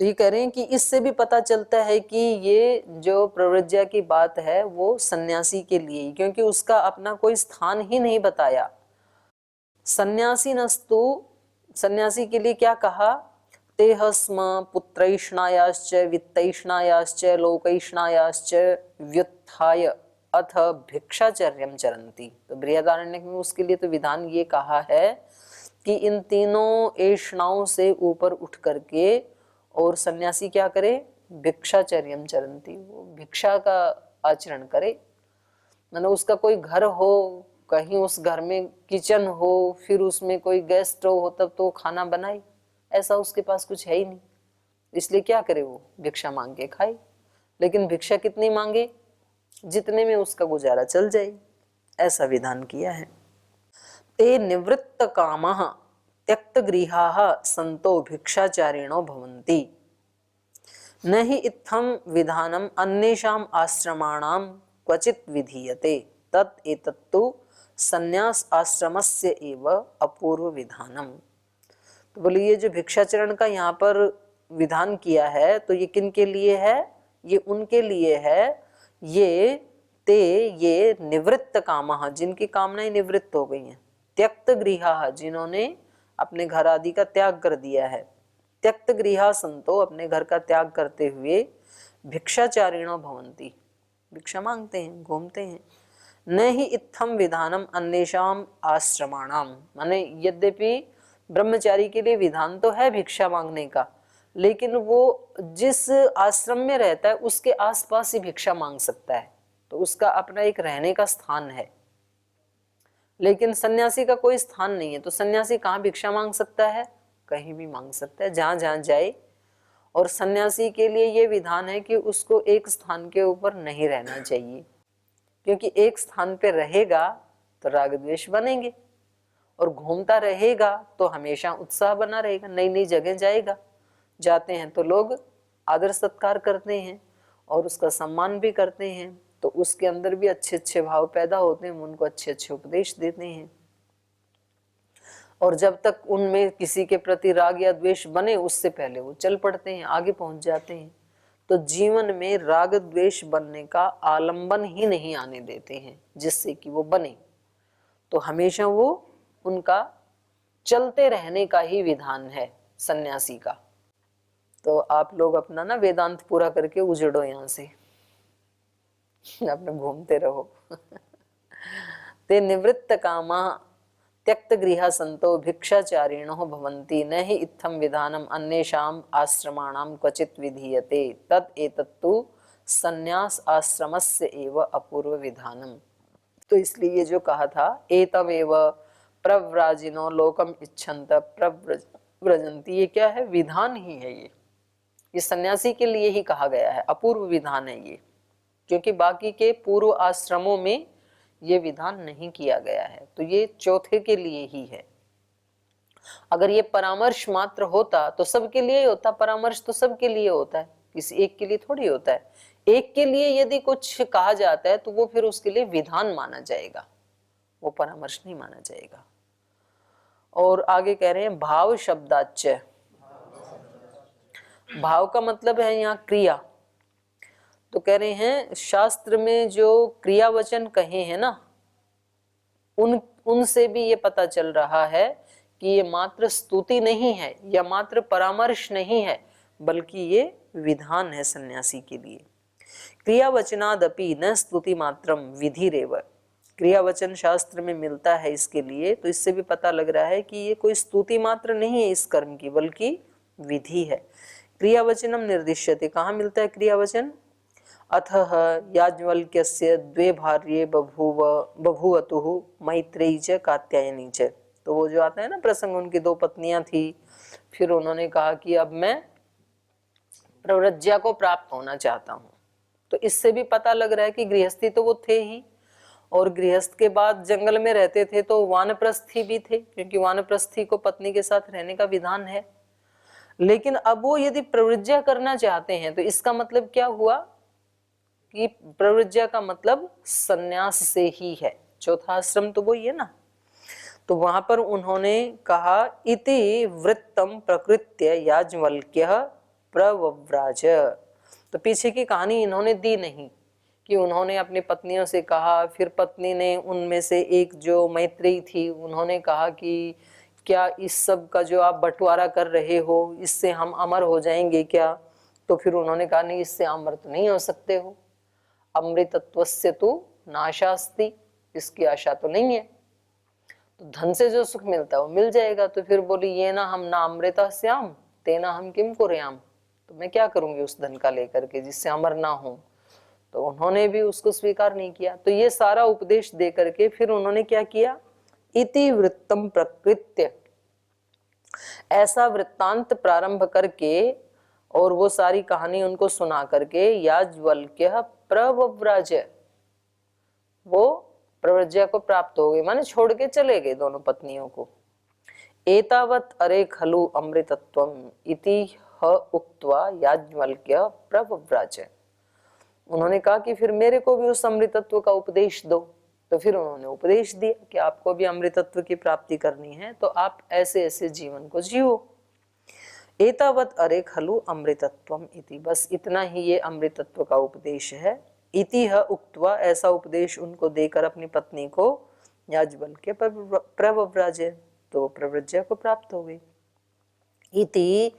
तो ये कह रहे हैं कि इससे भी पता चलता है कि ये जो प्रव्रज्या की बात है वो सन्यासी के लिए, क्योंकि उसका अपना कोई स्थान ही नहीं बताया। सन्यासी नस्तु, सन्यासी के लिए क्या कहा, तेह स्म पुत्रैष्णायाश्च वित्तैष्णायाश्च लोकैष्णायाश्च व्युत्थाय अथ भिक्षाचर्यम चरन्ति। तो बृहदारण्यक में उसके लिए तो विधान ये कहा है कि इन तीनों ऐष्णाओं से ऊपर उठ करके और सन्यासी क्या करे, भिक्षाचर्यम चरन्ति, वो भिक्षा का आचरण करे। मतलब उसका कोई घर हो, कहीं उस घर में किचन हो, फिर उसमें कोई गैस स्टोव हो तब तो खाना बनाए, ऐसा उसके पास कुछ है ही नहीं, इसलिए क्या करे, वो भिक्षा मांग के खाए। लेकिन भिक्षा कितनी मांगे, जितने में उसका गुजारा चल जाए, ऐसा विधान किया है। ते निवृत्त कामः त्यक्त गृहाः संतो भिक्षाचारिणो भवन्ति, न हि इत्थं विधानम अन्येषाम् आश्रमाणां क्वचित् विधीयते, तत् एतत्तु संन्यास आश्रमस्य एव अपूर्व विधानम। तो बोले ये जो भिक्षाचरण का यहाँ पर विधान किया है तो ये किन के लिए है, ये उनके लिए है, ये ये निवृत्त कामः, जिनकी कामनाएं निवृत्त हो गई हैं, त्यक्त गृहाः, जिन्होंने अपने घर आदि का त्याग कर दिया है, त्यक्त गृहा संतो, अपने घर का त्याग करते हुए, भिक्षाचारिणो भवन्ति, भिक्षा मांगते हैं, घूमते हैं। न ही इत्थम विधानम अन्येषाम आश्रमाणाम, माने यद्यपि ब्रह्मचारी के लिए विधान तो है भिक्षा मांगने का, लेकिन वो जिस आश्रम में रहता है उसके आसपास ही भिक्षा मांग सकता है, तो उसका अपना एक रहने का स्थान है। लेकिन सन्यासी का कोई स्थान नहीं है, तो सन्यासी कहाँ भिक्षा मांग सकता है, कहीं भी मांग सकता है, जहां जहां जाए। और सन्यासी के लिए ये विधान है कि उसको एक स्थान के ऊपर नहीं रहना चाहिए, क्योंकि एक स्थान पे रहेगा तो राग द्वेष बनेंगे, और घूमता रहेगा तो हमेशा उत्साह बना रहेगा, नई नई जगह जाएगा, जाते हैं तो लोग आदर सत्कार करते हैं और उसका सम्मान भी करते हैं, तो उसके अंदर भी अच्छे अच्छे भाव पैदा होते हैं, उनको अच्छे अच्छे उपदेश देते हैं। और जब तक उनमें किसी के प्रति राग या द्वेष बने उससे पहले वो चल पड़ते हैं, आगे पहुंच जाते हैं। तो जीवन में राग द्वेष बनने का आलंबन ही नहीं आने देते हैं जिससे कि वो बने, तो हमेशा वो उनका चलते रहने का ही विधान है सन्यासी का। तो आप लोग अपना ना वेदांत पूरा करके उजड़ो यहाँ से, अपना घूमते रहो। ते निवृत्त कामा त्यक्त गृहा संतो भिक्षाचारिणो भवन्ति, न हि इत्थं विधानम अन्येषाम् आश्रमाणां क्वचित् विधीयते, तत् एतत्तु संन्यास आश्रमस्य एव अपूर्व विधानम। तो इसलिए ये जो कहा था, एतमेव प्रव्राजिनो लोकम इच्छन्त प्रव्रजन्ति, ये क्या है, विधान ही है। ये सन्यासी के लिए ही कहा गया है, अपूर्व विधान है ये, क्योंकि बाकी के पूर्व आश्रमों में ये विधान नहीं किया गया है, तो ये चौथे के लिए ही है। अगर ये परामर्श मात्र होता तो सबके लिए होता, परामर्श तो सबके लिए होता है, किसी एक के लिए थोड़ी होता है। एक के लिए यदि कुछ कहा जाता है तो वो फिर उसके लिए विधान माना जाएगा, वो परामर्श नहीं माना जाएगा। और आगे कह रहे हैं भाव शब्दाच्य, भाव का मतलब है यहाँ क्रिया। तो कह रहे हैं शास्त्र में जो क्रिया वचन कहे हैं ना, उनसे भी ये पता चल रहा है कि ये मात्र स्तुति नहीं है या मात्र परामर्श नहीं है, बल्कि ये विधान है सन्यासी के लिए। क्रिया वचनादपि न स्तुति मात्रम विधिरेव, क्रिया वचन शास्त्र में मिलता है इसके लिए, तो इससे भी पता लग रहा है कि ये कोई स्तुति मात्र नहीं है इस कर्म की, बल्कि विधि है। क्रिया वचनम निर्दिश्यते, कहाँ मिलता है क्रिया वचन, अथः याज्ञवल्क्यस्य द्वे भार्ये बभूवतुः मैत्रेयी च कात्यायनी च। तो वो जो आता है ना प्रसंग, उनकी दो पत्नियां थी, फिर उन्होंने कहा कि अब मैं प्रव्रज्या को प्राप्त होना चाहता हूँ। तो इससे भी पता लग रहा है कि गृहस्थी तो वो थे ही, और गृहस्थ के बाद जंगल में रहते थे तो वानप्रस्थी भी थे, क्योंकि वानप्रस्थी को पत्नी के साथ रहने का विधान है। लेकिन अब वो यदि प्रव्रज्या करना चाहते हैं तो इसका मतलब क्या हुआ कि प्रव्रज्या का मतलब सन्यास से ही है, चौथा आश्रम तो वही है ना। तो वहां पर उन्होंने कहा इति वृत्तम प्रकृत्य याज्ञवल्क्यः प्रव्राज। तो पीछे की कहानी इन्होंने दी नहीं कि उन्होंने अपनी पत्नियों से कहा, फिर पत्नी ने उनमें से एक जो मैत्रेयी थी उन्होंने कहा कि क्या इस सब का जो आप बंटवारा कर रहे हो इससे हम अमर हो जाएंगे क्या? तो फिर उन्होंने कहा नहीं, इससे अमर तो नहीं हो सकते हो, अमृतत्वस्य तु नाशास्ति, इसकी आशा तो नहीं है। तो धन से जो सुख मिलता है वो मिल जाएगा। तो फिर बोली ये ना हम ना अमृता श्याम तेना हम किम कुर्याम, तो मैं क्या करूंगी उस धन का लेकर के जिससे अमर ना हो। तो उन्होंने भी उसको स्वीकार नहीं किया। तो ये सारा उपदेश दे करके फिर उन्होंने क्या किया, इति वृत्तम प्रकृत्य, ऐसा वृत्तांत प्रारंभ करके और वो सारी कहानी उनको सुना करके याज्वल्क्य प्रव्राज, वो प्रव्रज्या को प्राप्त हो गए, माने छोड़ के चले गए दोनों पत्नियों को। एतावत अरे खलु अमृतत्वम इति ह उक्त्वा याज्वल्क्य प्रव्राज, उन्होंने कहा कि फिर मेरे को भी उस अमृतत्व का उपदेश दो। तो फिर उन्होंने उपदेश दिया कि आपको भी अमृतत्व की प्राप्ति करनी है तो आप ऐसे ऐसे जीवन को जियो। एतावत अरे खलु अमृतत्वम इति, बस इतना ही ये अमृतत्व का उपदेश है। इति ह उक्त्वा, ऐसा उपदेश उनको देकर अपनी पत्नी को याज्वल्क्य प्रव्राजे, तो प्रव्रज्या को प्राप्त हो गई। इति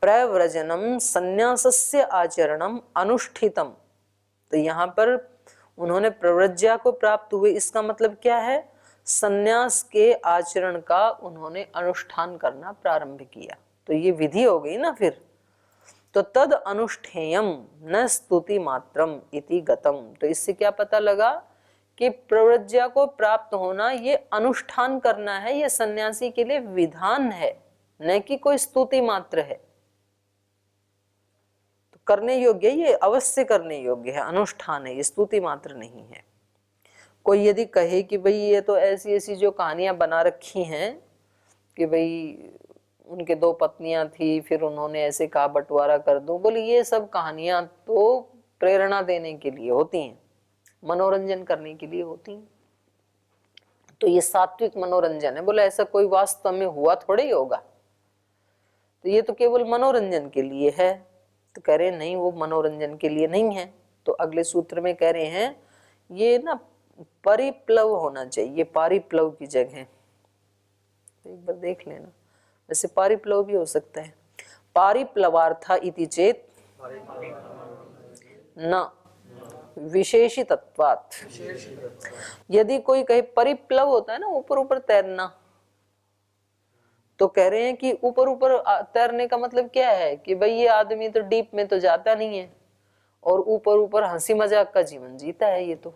प्रव्रजनम संन्यासस्य आचरणम अनुष्ठितम, तो यहाँ पर उन्होंने प्रव्रज्या को प्राप्त हुए, इसका मतलब क्या है, संन्यास के आचरण का उन्होंने अनुष्ठान करना प्रारंभ किया। तो ये विधि हो गई ना फिर। तो तद अनुष्ठेयम न स्तुति मात्रम इति गतम, तो इससे क्या पता लगा कि प्रव्रज्या को प्राप्त होना ये अनुष्ठान करना है, ये सन्यासी के लिए विधान है, न कि कोई स्तुति मात्र है। तो करने योग्य, ये अवश्य करने योग्य है, अनुष्ठान है, ये स्तुति मात्र नहीं है। कोई यदि कहे कि भाई ये तो ऐसी ऐसी जो कहानियां बना रखी हैं कि भाई उनके दो पत्नियां थी फिर उन्होंने ऐसे कहा बंटवारा कर दूं, बोले ये सब कहानियां तो प्रेरणा देने के लिए होती हैं, मनोरंजन करने के लिए होती हैं। तो ये सात्विक मनोरंजन है। बोले ऐसा कोई वास्तव में हुआ थोड़े ही होगा, तो ये तो केवल मनोरंजन के लिए है। तो कह रहे नहीं, वो मनोरंजन के लिए नहीं है। तो अगले सूत्र में कह रहे हैं ये ना परिप्लव होना चाहिए, ये पारिप्लव की जगह, तो एक बार देख लेना, वैसे पारिप्लव भी हो सकता है। पारिप्लवार्था इति चेत न विशेषितत्वात्, यदि कोई कहे परिप्लव होता है ना ऊपर ऊपर तैरना, तो कह रहे हैं कि ऊपर ऊपर तैरने का मतलब क्या है कि भाई ये आदमी तो डीप में तो जाता नहीं है और ऊपर ऊपर हंसी मजाक का जीवन जीता है ये तो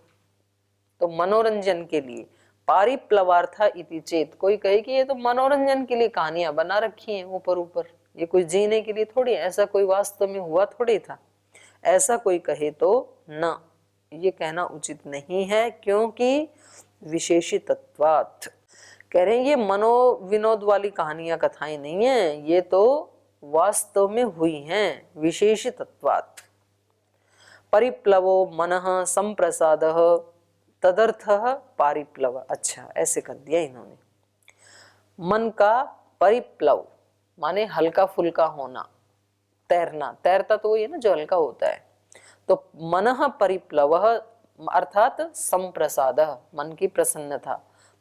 मनोरंजन के लिए। पारिप्लवार्था इति चेत, कोई कहे कि ये तो मनोरंजन के लिए कहानियां बना रखी हैं ऊपर ऊपर, ये कोई जीने के लिए थोड़ी, ऐसा कोई वास्तव में हुआ थोड़ी था, ऐसा कोई कहे तो न, ये कहना उचित नहीं है, क्योंकि विशेषितत्वात्, कह रहे हैं ये मनो विनोद वाली कहानियां कथाएं नहीं है, ये तो वास्तव में हुई हैं, विशेषितत्वात्। परिप्लवो मनः संप्रसादः तदर्थः पारिप्लव, अच्छा ऐसे कर दिया इन्होंने। मन का परिप्लव माने हल्का फुल्का होना, तैरना, तैरता तो वही है ना जो हल्का होता है। तो मनः परिप्लवः अर्थात संप्रसादः, मन की प्रसन्नता,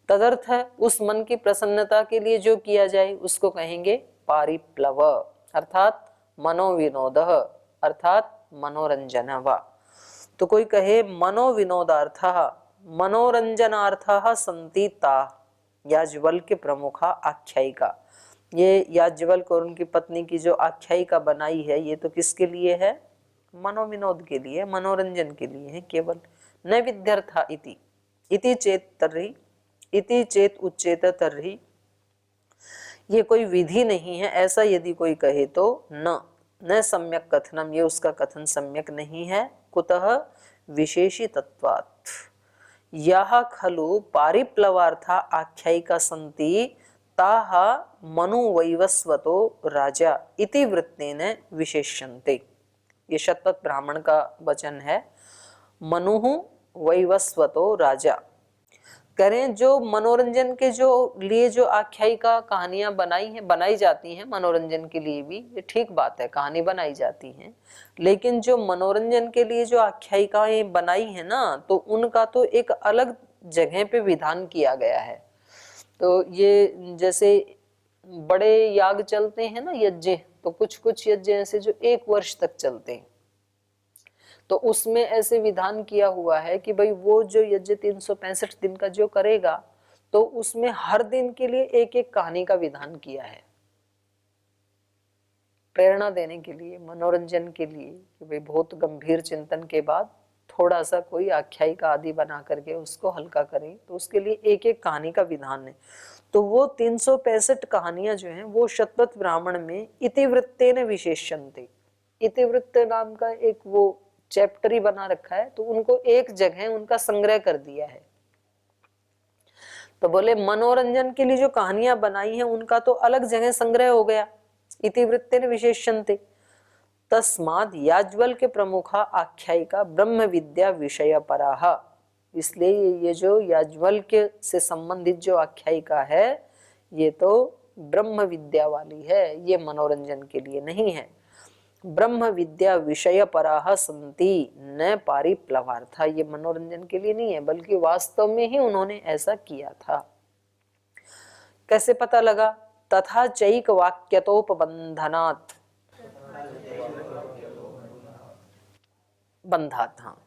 तदर्थ है उस मन की प्रसन्नता के लिए जो किया जाए उसको कहेंगे पारिप्लव, अर्थात मनोविनोदः अर्थात मनोरंजन वा। तो कोई कहे मनोविनोदार्थः मनोरंजनार्थः सन्ति ताः याज्वल्क्य प्रमुखा आख्यायिका, ये याज्वल्क और उनकी पत्नी की जो आख्यायिका बनाई है ये तो किसके लिए है, मनोविनोद के लिए, मनोरंजन के लिए है केवल। न विद्यर्था इति, इति चेत तर्हि, इति चेत उच्चेत तर्हि, ये कोई विधि नहीं है, ऐसा यदि कोई कहे तो न सम्यक कथनम, ये उसका कथन सम्यक नहीं है। कुतः विशेषितत्वात्, यह खलु पारिप्लवार्था आख्यायिका सन्ति ताः मनुवैवस्वतो राजा इति वृत्तेन विशेष्यन्ते, ये शतपथ ब्राह्मण का वचन है, मनुः वैवस्वतो राजा, करें जो मनोरंजन के जो लिए जो आख्यायिका कहानियां बनाई जाती हैं मनोरंजन के लिए भी, ये ठीक बात है, कहानी बनाई जाती हैं, लेकिन जो मनोरंजन के लिए जो आख्यायिकाएं बनाई है ना, तो उनका तो एक अलग जगह पे विधान किया गया है। तो ये जैसे बड़े याग चलते हैं ना, यज्ञ, तो कुछ कुछ यज्ञ ऐसे जो 1 वर्ष तक चलते हैं, तो उसमें ऐसे विधान किया हुआ है कि भाई वो जो यज्ञ 365 दिन का जो करेगा, तो उसमें हर दिन के लिए एक एक कहानी का विधान किया है, प्रेरणा देने के लिए, मनोरंजन के लिए, कि भाई बहुत गंभीर चिंतन के बाद थोड़ा सा कोई आख्यायिका आदि बना करके उसको हल्का करें, तो उसके लिए एक एक कहानी का विधान है। तो वो 365 कहानियां जो हैं वो शतपथ ब्राह्मण में इतिवृत्तेन विशेष्यन्ते, इतिवृत्त नाम का एक वो चैप्टर ही बना रखा है, तो उनको एक जगह उनका संग्रह कर दिया है। तो बोले मनोरंजन के लिए जो कहानियां बनाई हैं उनका तो अलग जगह संग्रह हो गया, इतिवृत्तेन विशेष्यन्ते। तस्माद् याज्वल्क्य प्रमुखा आख्यायिका ब्रह्म विद्या विषय पराह, इसलिए ये जो याज्वल्क्य से संबंधित जो आख्यायिका है ये तो ब्रह्म विद्या वाली है, ये मनोरंजन के लिए नहीं है। ब्रह्म विद्या विषय पराह संति न पारिप्लवार्था, ये मनोरंजन के लिए नहीं है, बल्कि वास्तव में ही उन्होंने ऐसा किया था। कैसे पता लगा? तथा चैक वाक्यतोपबंधनात्, बंधात, हाँ।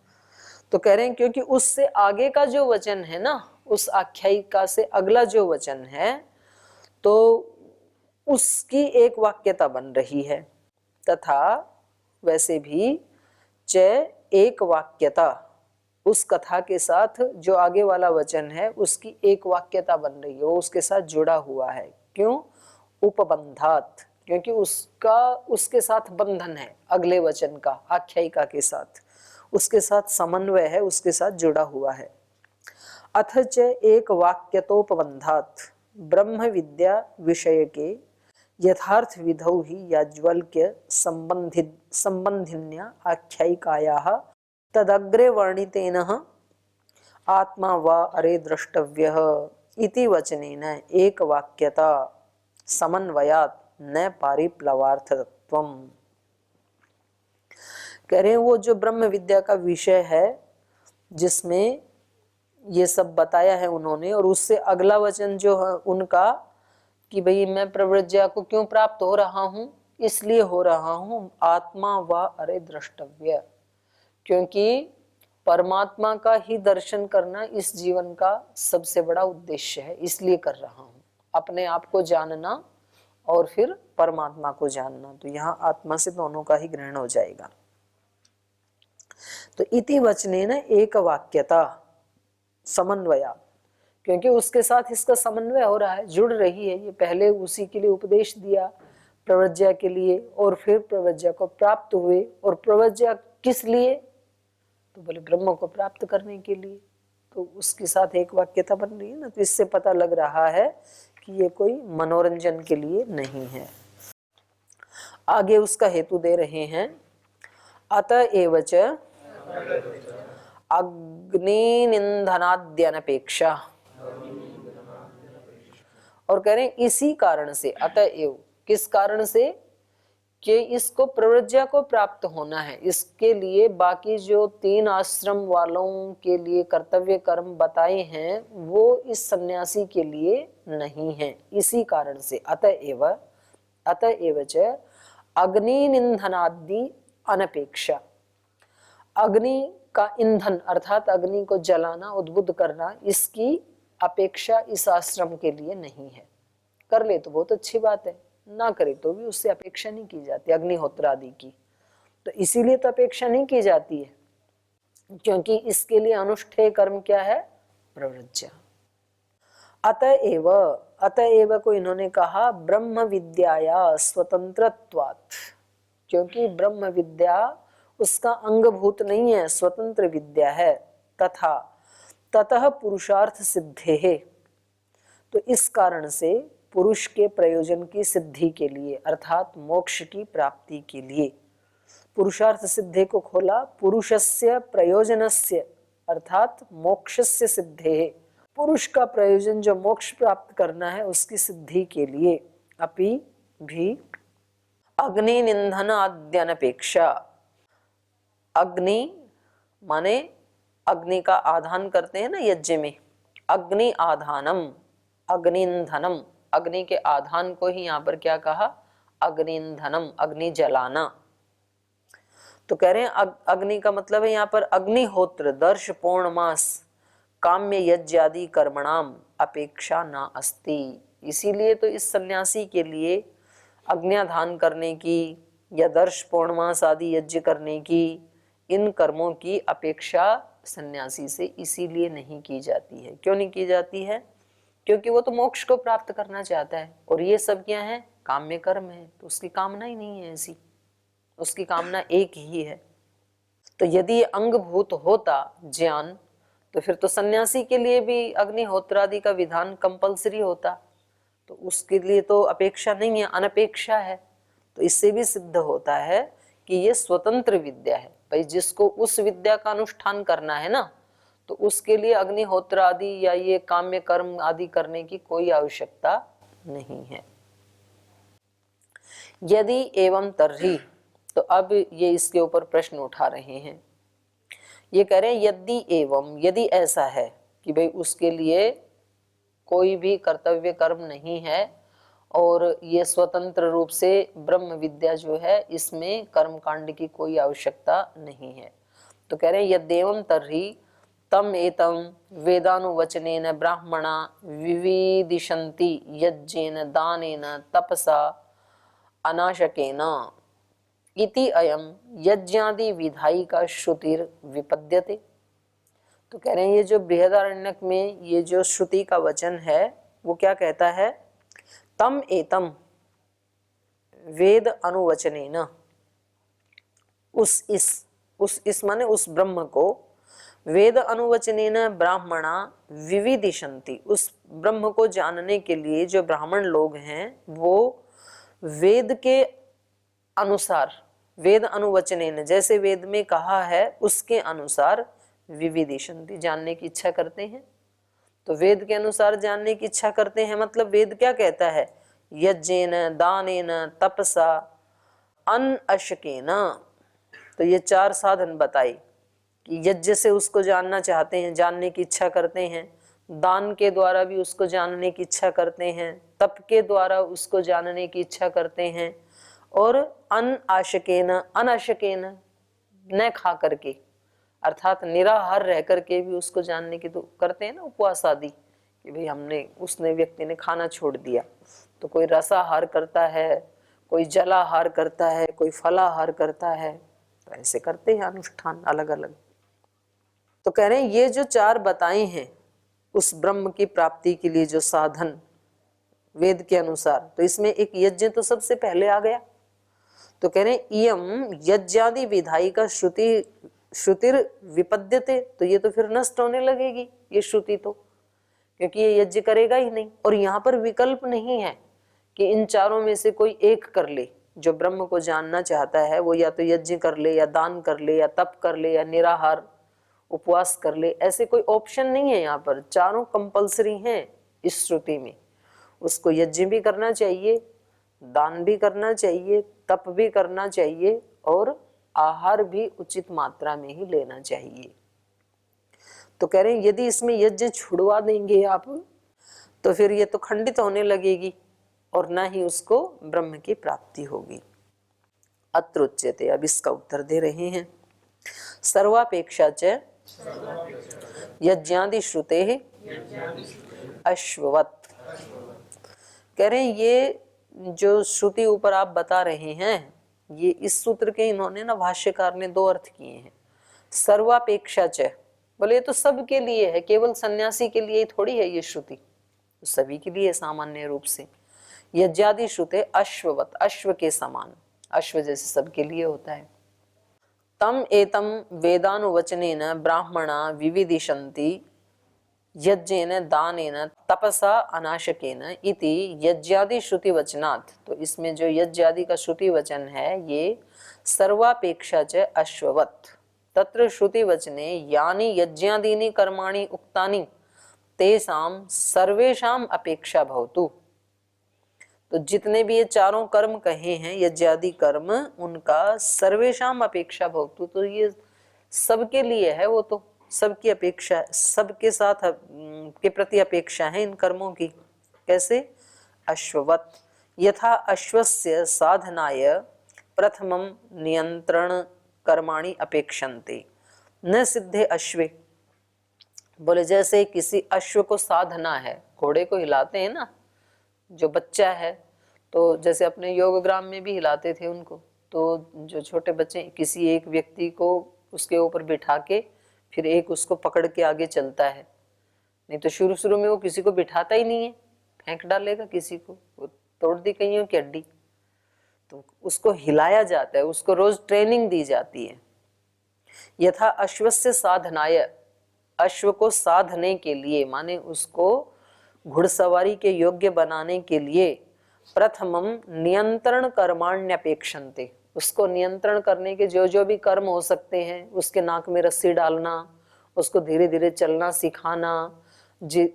तो कह रहे हैं क्योंकि उससे आगे का जो वचन है ना, उस आख्यायिका से अगला जो वचन है, तो उसकी एक वाक्यता बन रही है। तथा वैसे भी च एक वाक्यता, उस कथा के साथ जो आगे वाला वचन है उसकी एक वाक्यता बन रही है, वो उसके साथ जुड़ा हुआ है। क्यों? उपबंधात, क्योंकि उसका उसके साथ बंधन है, अगले वचन का आख्यायिका के साथ उसके साथ समन्वय है, उसके साथ जुड़ा हुआ है। अथ च एक वाक्यतोपबंधात ब्रह्म विद्या विषय के यथार्थ विधौ ही याज्वल्क्य संबंधिन्या आख्यायिकायाः तदग्रे वर्णितेन आत्मा वा अरे द्रष्टव्यः इति वचनेन एक वाक्यता समन्वयात् न पारिप्लवार्थत्वम्। कह रहे हैं वो जो ब्रह्म विद्या का विषय है जिसमें ये सब बताया है उन्होंने, और उससे अगला वचन जो है उनका कि भाई मैं प्रव्रज्या को क्यों प्राप्त हो रहा हूं, इसलिए हो रहा हूं आत्मा व अरे द्रष्टव्य, क्योंकि परमात्मा का ही दर्शन करना इस जीवन का सबसे बड़ा उद्देश्य है, इसलिए कर रहा हूं, अपने आप को जानना और फिर परमात्मा को जानना। तो यहाँ आत्मा से दोनों का ही ग्रहण हो जाएगा। तो इति वचनेन एक वाक्यता समन्वया, क्योंकि उसके साथ इसका समन्वय हो रहा है, जुड़ रही है। ये पहले उसी के लिए उपदेश दिया प्रव्रज्या के लिए, और फिर प्रव्रज्या को प्राप्त हुए, और प्रव्रज्या किस लिए? तो बोले ब्रह्म को प्राप्त करने के लिए। तो उसके साथ एक वाक्यता बन रही है ना, तो इससे पता लग रहा है कि ये कोई मनोरंजन के लिए नहीं है। आगे उसका हेतु दे रहे हैं, अतएव च अग्निनिंधनाद्यनपेक्षा, और कह रहे हैं इसी कारण से, अतएव किस कारण से, कि इसको प्रव्रज्या को प्राप्त होना है, इसके लिए बाकी जो 3 आश्रम वालों के लिए कर्तव्य कर्म बताए हैं वो इस सन्यासी के लिए नहीं है। इसी कारण से अतएव च अग्निनिंधनादि अनपेक्षा, अग्नि का ईंधन अर्थात अग्नि को जलाना, उद्बुद्ध करना, इसकी अपेक्षा इस आश्रम के लिए नहीं है। कर ले तो बहुत अच्छी बात है, ना करे तो भी उससे अपेक्षा नहीं की जाती अग्निहोत्र आदि की। तो इसीलिए तो अपेक्षा नहीं की जाती है, क्योंकि इसके लिए अनुष्ठेय कर्म क्या है? प्रव्रज्या। अतएव को इन्होंने कहा ब्रह्म विद्याया स्वतंत्रत्वात्, क्योंकि ब्रह्म विद्या उसका अंगभूत नहीं है, स्वतंत्र विद्या है। ततः पुरुषार्थ सिद्धे है, तो इस कारण से पुरुष के प्रयोजन की सिद्धि के लिए अर्थात मोक्ष की प्राप्ति के लिए, पुरुषार्थ सिद्धे को खोला, पुरुषस्य प्रयोजनस्य अर्थात मोक्षस्य सिद्धे, पुरुष का प्रयोजन जो मोक्ष प्राप्त करना है उसकी सिद्धि के लिए अपि भी अग्नि निंधन आद्यनपेक्षा, अग्नि माने अग्नि का आधान करते हैं ना यज्ञ में, अग्नि आधानम अग्निंधनम, अग्नि के आधान को ही यहाँ पर क्या कहा, अग्निंधनम, अग्नि जलाना। तो कह रहे हैं अग्नि का मतलब है यहाँ पर अग्निहोत्र दर्श पौर्णमास काम्य यज्ञ आदि कर्मणाम अपेक्षा ना अस्ति। इसीलिए तो इस सन्यासी के लिए अग्न्याधान करने की या दर्श पौर्णमास आदि यज्ञ करने की, इन कर्मों की अपेक्षा सन्यासी से इसीलिए नहीं की जाती है। क्यों नहीं की जाती है? क्योंकि वो तो मोक्ष को प्राप्त करना चाहता है और ये सब क्या है, काम्य कर्म है, तो उसकी कामना ही नहीं है ऐसी, उसकी कामना एक ही है। तो यदि अंगभूत होता ज्ञान तो फिर तो सन्यासी के लिए भी अग्निहोत्र आदि का विधान कंपलसरी होता, तो उसके लिए तो अपेक्षा नहीं है, अनपेक्षा है। तो इससे भी सिद्ध होता है कि ये स्वतंत्र विद्या है। भाई जिसको उस विद्या का अनुष्ठान करना है ना, तो उसके लिए अग्निहोत्र आदि या ये काम्य कर्म आदि करने की कोई आवश्यकता नहीं है। यदि एवं तर्हि, तो अब ये इसके ऊपर प्रश्न उठा रहे हैं। ये कह रहे हैं यदि एवं, यदि ऐसा है कि भाई उसके लिए कोई भी कर्तव्य कर्म नहीं है और ये स्वतंत्र रूप से ब्रह्म विद्या जो है इसमें कर्म कांड की कोई आवश्यकता नहीं है, तो कह रहे हैं यद्येवं तर्हि तम एतम वेदानुवचनेन ब्राह्मणा विविदिशन्ति यज्ञेन दानेन तपसा अनाशकेन इति अयम यज्ञादि विधायी का श्रुतिर विपद्यते। तो कह रहे हैं ये जो बृहदारण्यक में ये जो श्रुति का वचन है वो क्या कहता है, तम एतम वेद अनुवचनेन, उस इस माने उस ब्रह्म को, वेद अनुवचनेन ब्राह्मणा विविदिशन्ति, उस ब्रह्म को जानने के लिए जो ब्राह्मण लोग हैं वो वेद के अनुसार, वेद अनुवचनेन जैसे वेद में कहा है उसके अनुसार विविदिशन्ति जानने की इच्छा करते हैं। तो वेद के अनुसार जानने की इच्छा करते हैं मतलब वेद क्या कहता है, यज्ञेन दानेन तपसा अनअशकेन, तो ये चार साधन बताए कि यज्ञ से उसको जानना चाहते हैं, जानने की इच्छा करते हैं, दान के द्वारा भी उसको जानने की इच्छा करते हैं, तप के द्वारा उसको जानने की इच्छा करते हैं, और अनआशकेन, अनआशकेन न खा करके अर्थात निराहार रह करके भी उसको जानने की तो करते हैं ना उपवास आदि, कि भाई हमने, उसने व्यक्ति ने खाना छोड़ दिया, तो कोई रसाहार करता है, कोई जलाहार करता है, कोई फलाहार करता है, तो ऐसे करते हैं अनुष्ठान अलग अलग। तो कह रहे हैं ये जो चार बताए हैं उस ब्रह्म की प्राप्ति के लिए जो साधन वेद के अनुसार, तो इसमें एक यज्ञ तो सबसे पहले आ गया। तो कह रहे हैं इयम यज्ञादि विधायी का श्रुतिर विपद्यते, तो ये तो फिर नष्ट होने लगेगी ये श्रुति तो, क्योंकि ये यज्ञ करेगा ही नहीं। और यहाँ पर विकल्प नहीं है कि इन चारों में से कोई एक कर ले, जो ब्रह्म को जानना चाहता है वो या तो यज्ञ कर ले या दान कर ले या तप कर ले या निराहार उपवास कर ले, ऐसे कोई ऑप्शन नहीं है यहाँ पर, चारों कंपलसरी हैं इस श्रुति में। उसको यज्ञ भी करना चाहिए, दान भी करना चाहिए, तप भी करना चाहिए और आहार भी उचित मात्रा में ही लेना चाहिए। तो कह रहे हैं यदि इसमें यज्ञ छुड़वा देंगे आप तो फिर ये तो खंडित होने लगेगी और ना ही उसको ब्रह्म की प्राप्ति होगी। अत्र उच्यते, अब इसका उत्तर दे रहे हैं, सर्वापेक्षा च यज्ञादि श्रुते अश्ववत। कह रहे हैं ये जो श्रुति ऊपर आप बता रहे हैं, ये इस सूत्र के इन्होंने ना भाष्यकार ने दो अर्थ किए हैं। सर्वापेक्षा च, बोले ये तो सबके लिए है, केवल सन्यासी के लिए थोड़ी है ये श्रुति, तो सभी के लिए सामान्य रूप से। यज्ञादि श्रुते अश्ववत, अश्व के समान, अश्व जैसे सबके लिए होता है। तम एतम वेदानुवचनेन ब्राह्मणा विविदिशन्ति यज्ञेन दानेन तपसा अनाशकेन इति यज्ञादि श्रुति वचनात्। तो इसमें जो यज्ञादि का श्रुति वचन है ये सर्वापेक्षा च अश्ववत्, तत्र श्रुति वचने यानि यज्ञादीनि कर्माणि उक्तानि तेषां सर्वेषां अपेक्षा भवतु। तो जितने भी ये चारों कर्म कहे हैं यज्ञादि कर्म, उनका सर्वेषाम अपेक्षा भवतु, तो ये सबके लिए है, वो तो सबकी अपेक्षा, सबके साथ के प्रति अपेक्षा है इन कर्मों की। कैसे? अश्ववत यथा अश्वस्य साधनाय प्रथमं नियंत्रण कर्माणि अपेक्षन्ते न सिद्धे अश्वे। बोले जैसे किसी अश्व को साधना है, घोड़े को हिलाते हैं ना, जो बच्चा है, तो जैसे अपने योगग्राम में भी हिलाते थे उनको, तो जो छोटे बच्चे किसी एक व्यक्ति को उसके ऊपर बिठा के फिर एक उसको पकड़ के आगे चलता है। नहीं तो शुरू शुरू में वो किसी को बिठाता ही नहीं है, फेंक डालेगा किसी को, वो तोड़ दी कईयों की हड्डी। तो उसको हिलाया जाता है, उसको रोज ट्रेनिंग दी जाती है। यथा अश्वस्य साधनाय, अश्व को साधने के लिए माने उसको घुड़सवारी के योग्य बनाने के लिए प्रथमम नियंत्रण कर्माण्यपेक्षन्ते, उसको नियंत्रण करने के जो जो भी कर्म हो सकते हैं, उसके नाक में रस्सी डालना, उसको धीरे धीरे चलना सिखाना,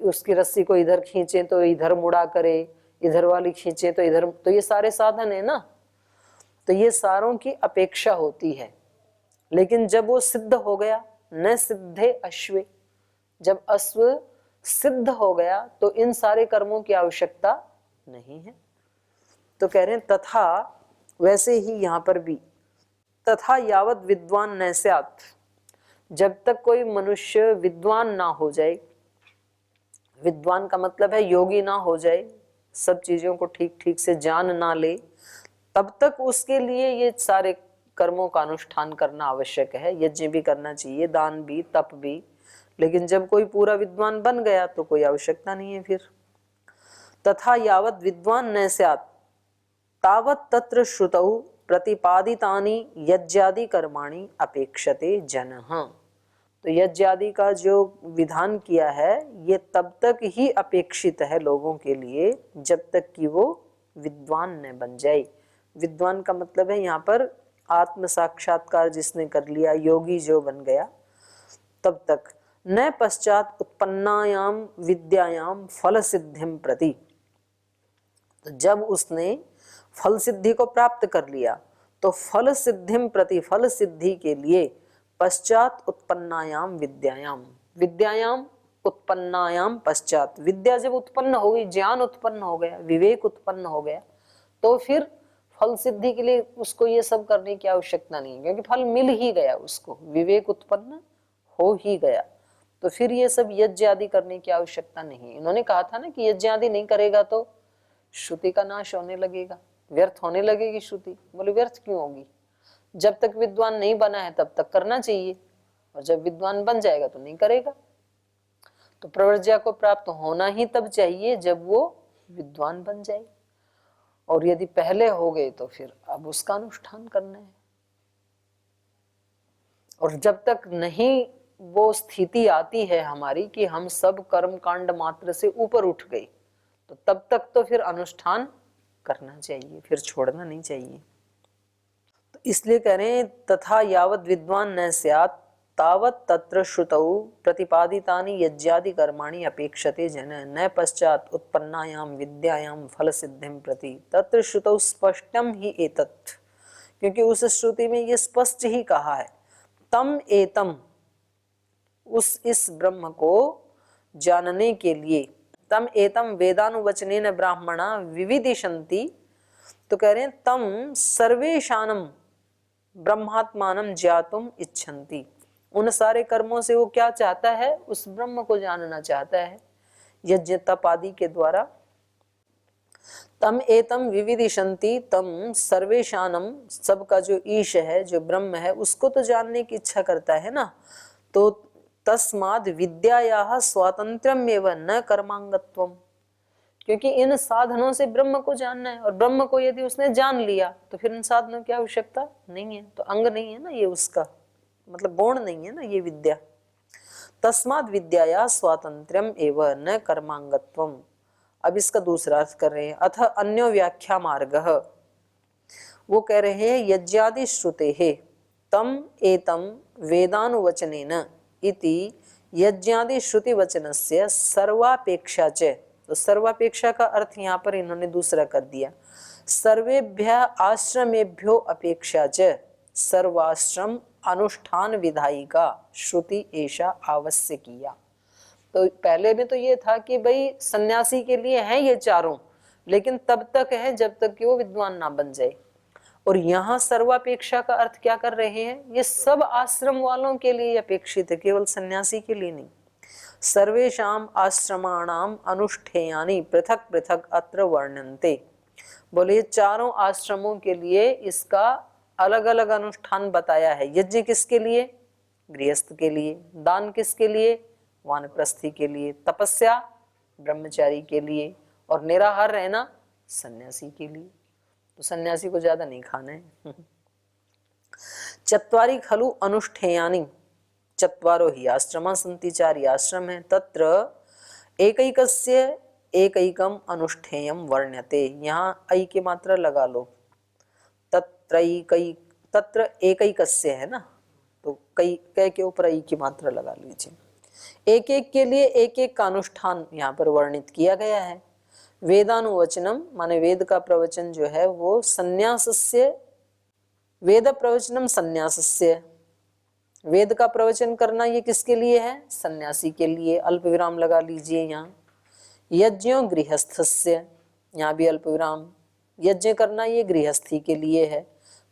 उसकी रस्सी को इधर खींचे तो इधर मुड़ा करे, इधर वाली खींचे तो इधर, तो ये सारे साधन है ना, तो ये सारों की अपेक्षा होती है। लेकिन जब वो सिद्ध हो गया, न सिद्धे अश्वे, जब अश्व सिद्ध हो गया तो इन सारे कर्मों की आवश्यकता नहीं है। तो कह रहे हैं तथा, वैसे ही यहां पर भी तथा यावत विद्वान न स्यात्, जब तक कोई मनुष्य विद्वान ना हो जाए, विद्वान का मतलब है योगी ना हो जाए, सब चीजों को ठीक ठीक से जान ना ले, तब तक उसके लिए ये सारे कर्मों का अनुष्ठान करना आवश्यक है। यज्ञ भी करना चाहिए, दान भी, तप भी। लेकिन जब कोई पूरा विद्वान बन गया तो कोई आवश्यकता नहीं है फिर। तथा यावत विद्वान न स्यात् तावत तत्र श्रुतौ प्रतिपादितानि यज्ञादि कर्माणि अपेक्षते जनः। तो यज्ञादि का जो विधान किया है ये तब तक ही अपेक्षित है लोगों के लिए जब तक कि वो विद्वान न बन जाए। विद्वान का मतलब है यहाँ पर आत्म साक्षात्कार जिसने कर लिया, योगी जो बन गया, तब तक। न पश्चात उत्पन्नायाम विद्यायाम फल सिद्धिम प्रति, तो जब उसने फल सिद्धि को प्राप्त कर लिया तो फल सिद्धिम प्रति, फल सिद्धि के लिए पश्चात उत्पन्नायाम विद्यायाम, विद्यायाम उत्पन्नायाम पश्चात, विद्या जब उत्पन्न हो गई, ज्ञान उत्पन्न हो गया, विवेक उत्पन्न हो गया, तो फिर फल सिद्धि के लिए उसको ये सब करने की आवश्यकता नहीं है, क्योंकि फल मिल ही गया उसको, विवेक उत्पन्न हो ही गया, तो फिर ये सब यज्ञ आदि करने की आवश्यकता नहीं है। इन्होंने कहा था ना कि यज्ञ आदि नहीं करेगा तो श्रुति का नाश होने लगेगा, व्यर्थ होने लगेगी श्रुति। बोले व्यर्थ क्यों होगी? जब तक विद्वान नहीं बना है तब तक करना चाहिए, और जब विद्वान बन जाएगा तो नहीं करेगा। तो प्रवर्ज्या को प्राप्त होना ही तब चाहिए जब वो विद्वान बन जाए, और यदि पहले हो गए तो फिर अब उसका अनुष्ठान करना है। और जब तक नहीं वो स्थिति आती है हमारी कि हम सब कर्म कांड मात्र से ऊपर उठ गए, तो तब तक तो फिर अनुष्ठान करना चाहिए, फिर छोड़ना नहीं चाहिए। तो इसलिए कह रहे हैं तथा यावत विद्वान न स्यात् तावत तत्र श्रुतौ प्रतिपादितानि यज्ञादि कर्माणि अपेक्षते जन न पश्चात उत्पन्नायाम विद्यायाम फल सिद्धिम प्रति तत्र श्रुतौ स्पष्टम ही एतत्, क्योंकि उस श्रुति में ये स्पष्ट ही कहा है तम एतम, इस ब्रह्म को जानने के लिए, तम एतम वेदानुवचनेन ब्राह्मणा विविदिशन्ति। तो कह रहे हैं तम सर्वेशानम ब्रह्मात्मानम ज्ञातुम इच्छन्ति, उन सारे कर्मों से वो क्या चाहता है? उस ब्रह्म को जानना चाहता है यज्ञ तप आदि के द्वारा। तम एतम विविदिशन्ति, तम सर्वेशानम, सबका जो ईश है, जो ब्रह्म है, उसको तो जानने की इच्छा करता है ना। तो तस्माद् विद्यायाः स्वातंत्र्यम एवं न कर्मांगत्वम, क्योंकि इन साधनों से ब्रह्म को जानना है, और ब्रह्म को यदि उसने जान लिया तो फिर इन साधनों की आवश्यकता नहीं है। तो अंग नहीं है ना ये, उसका मतलब गुण नहीं है ना ये विद्या। तस्माद् विद्याया स्वातंत्र्यम एवं न कर्मांगत्वम। अब इसका दूसरा अर्थ कर रहे हैं, अथ अन्यो व्याख्या मार्गः, वो कह रहे हैं यज्ञादि श्रुतेः तम एतम वेदानुवचनेन इति यज्ञादि श्रुति वचनस्य सर्वापेक्षा च, तो सर्वापेक्षा का अर्थ यहाँ पर इन्होंने दूसरा कर दिया, सर्वेभ्य आश्रमेभ्यो अपेक्षा च सर्वाश्रम अनुष्ठान विधायिका श्रुति ऐसा आवश्यकीया। तो पहले में तो ये था कि भाई सन्यासी के लिए हैं ये चारों, लेकिन तब तक है जब तक कि वो विद्वान ना बन जाए। और यहाँ सर्वापेक्षा का अर्थ क्या कर रहे हैं, ये सब आश्रम वालों के लिए अपेक्षित है, केवल सन्यासी के लिए नहीं। सर्वेषाम आश्रमाणाम अनुष्ठेयानि पृथक पृथक अत्र वर्णन्ते, बोले ये चारों आश्रमों के लिए इसका अलग अलग अनुष्ठान बताया है। यज्ञ किसके लिए, गृहस्थ के लिए, दान किसके लिए, वानप्रस्थी के लिए, तपस्या ब्रह्मचारी के लिए, और निराहार रहना सन्यासी के लिए। तो सन्यासी को ज्यादा नहीं खाना है। चत्वारि खलु अनुष्ठेयानि, चत्वारो ही आश्रमा सन्ति, चार ही आश्रम है, तत्र एकैकस्य एकैकम अनुष्ठेयम वर्ण्यते, यहाँ ऐ की मात्रा लगा लो, तत्र एकैकस्य है ना, तो कई कै के ऊपर ऐ की मात्रा लगा लीजिए। एक एक के लिए एक एक का अनुष्ठान यहाँ पर वर्णित किया गया है। वेदानुवचनम माने वेद का प्रवचन जो है वो संन्यासस्य, वेद प्रवचनम संन्यासस्य, वेद का प्रवचन करना ये किसके लिए है, सन्यासी के लिए, अल्प विराम लगा लीजिए यहाँ। यज्ञों गृहस्थस्य, यहाँ भी अल्प विराम, यज्ञ करना ये गृहस्थी के लिए है।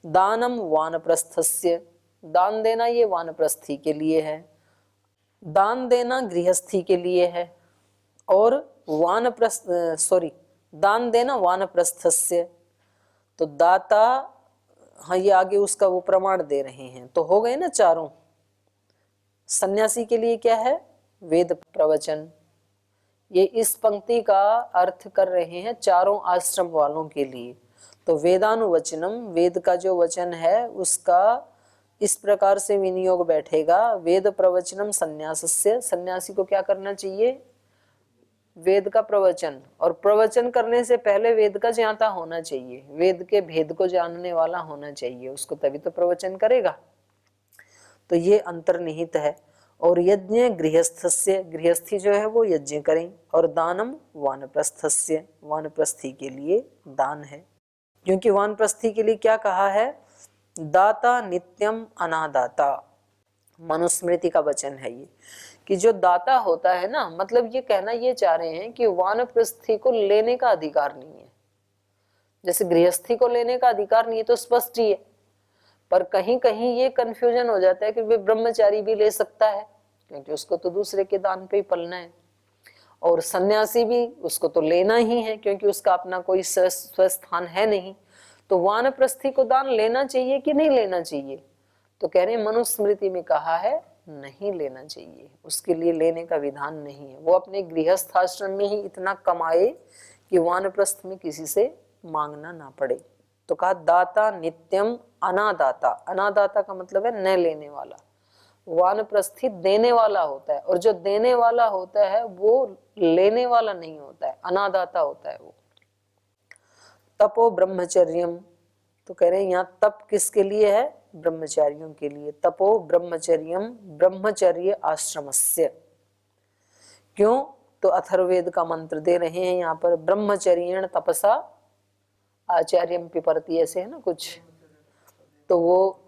दानम वानप्रस्थस्य, दान देना ये वानप्रस्थी के लिए है, दान देना गृहस्थी के लिए है। और दान देना वानप्रस्थस्य, तो दाता, हाँ ये आगे उसका वो प्रमाण दे रहे हैं, तो हो गए ना चारों। सन्यासी के लिए क्या है, वेद प्रवचन, ये इस पंक्ति का अर्थ कर रहे हैं चारों आश्रम वालों के लिए। तो वेदानुवचनम, वेद का जो वचन है उसका इस प्रकार से विनियोग बैठेगा, वेद प्रवचनम संन्यासस्य, सन्यासी को क्या करना चाहिए, वेद का प्रवचन, और प्रवचन करने से पहले वेद का जानता होना चाहिए, वेद के भेद को जानने वाला होना चाहिए उसको, तभी तो प्रवचन करेगा। तो ये अंतर्निहित है। और यज्ञ गृहस्थस्य, गृहस्थी जो है वो यज्ञ करें, और दानम वानप्रस्थस्य, वानप्रस्थी के लिए दान है, क्योंकि वानप्रस्थी के लिए क्या कहा है, दाता नित्यम अनादाता, मनुस्मृति का वचन है ये, कि जो दाता होता है ना, मतलब ये कहना ये चाह रहे हैं कि वानप्रस्थी को लेने का अधिकार नहीं है, जैसे गृहस्थी को लेने का अधिकार नहीं है, तो स्पष्ट ही है। पर कहीं कहीं ये कंफ्यूजन हो जाता है कि वे ब्रह्मचारी भी ले सकता है, क्योंकि उसको तो दूसरे के दान पे ही पलना है, और सन्यासी भी उसको तो लेना ही है, क्योंकि उसका अपना कोई स्वस्थान है नहीं। तो वानप्रस्थी को दान लेना चाहिए कि नहीं लेना चाहिए, तो कह रहे हैं मनुस्मृति में कहा है नहीं लेना चाहिए, उसके लिए लेने का विधान नहीं है। वो अपने गृहस्थ आश्रम में ही इतना कमाए कि वानप्रस्थ में किसी से मांगना ना पड़े। तो कहा दाता नित्यम अनादाता, अनादाता का मतलब है न लेने वाला, वानप्रस्थी देने वाला होता है, और जो देने वाला होता है वो लेने वाला नहीं होता है, अनादाता होता है वो। तपो ब्रह्मचर्यम, तो कह रहे हैं यहाँ तप किसके लिए है, ब्रह्मचारियों के लिए। तपो ब्रह्मचर्यम ब्रह्मचर्य आश्रमस्य, क्यों, तो अथर्ववेद का मंत्र दे रहे हैं यहाँ पर, ब्रह्मचर्येण तपसा आचार्यम पिपरति, ऐसे है ना कुछ, तो वो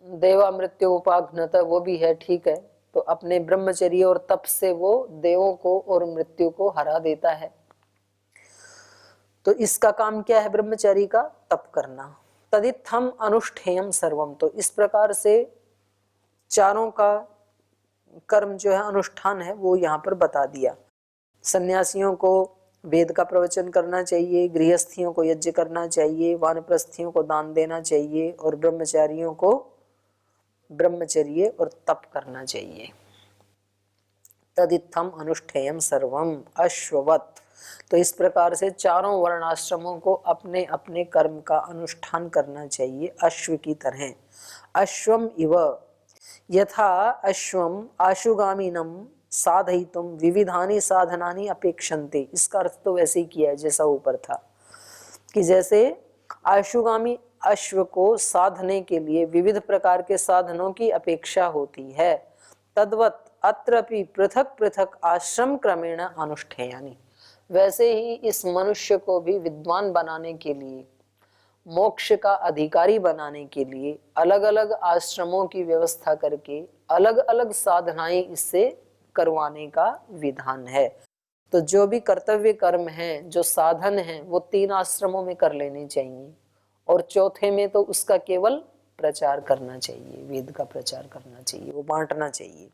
देवा मृत्यु उपाघ्नत, वो भी है, ठीक है। तो अपने ब्रह्मचर्य और तप से वो देवों को और मृत्यु को हरा देता है। तो इसका काम क्या है ब्रह्मचारी का, तप करना। तदित्थम अनुष्ठेयम सर्वम, तो इस प्रकार से चारों का कर्म जो है अनुष्ठान है वो यहाँ पर बता दिया। सन्यासियों को वेद का प्रवचन करना चाहिए, गृहस्थियों को यज्ञ करना चाहिए, वानप्रस्थियों को दान देना चाहिए, और ब्रह्मचारियों को ब्रह्मचर्य और तप करना चाहिए। तदित्थम अनुष्ठेयम सर्वम अश्ववत, तो इस प्रकार से चारों वर्णाश्रमों को अपने अपने कर्म का अनुष्ठान करना चाहिए अश्व की तरह। अश्वम इव यथा अश्वम आशुगामिनम साधयितुम विविधानि साधनानि अपेक्षन्ते, इसका अर्थ तो वैसे ही किया है जैसा ऊपर था, कि जैसे आशुगामी अश्व को साधने के लिए विविध प्रकार के साधनों की अपेक्षा होती है, तद्वत अत्रपि पृथक पृथक आश्रम क्रमेण अनुष्ठेयानि। वैसे ही इस मनुष्य को भी विद्वान बनाने के लिए, मोक्ष का अधिकारी बनाने के लिए अलग अलग आश्रमों की व्यवस्था करके अलग अलग साधनाएं इससे करवाने का विधान है। तो जो भी कर्तव्य कर्म हैं, जो साधन हैं, वो 3 आश्रमों में कर लेने चाहिए और चौथे में तो उसका केवल प्रचार करना चाहिए, वेद का प्रचार करना चाहिए, वो बांटना चाहिए।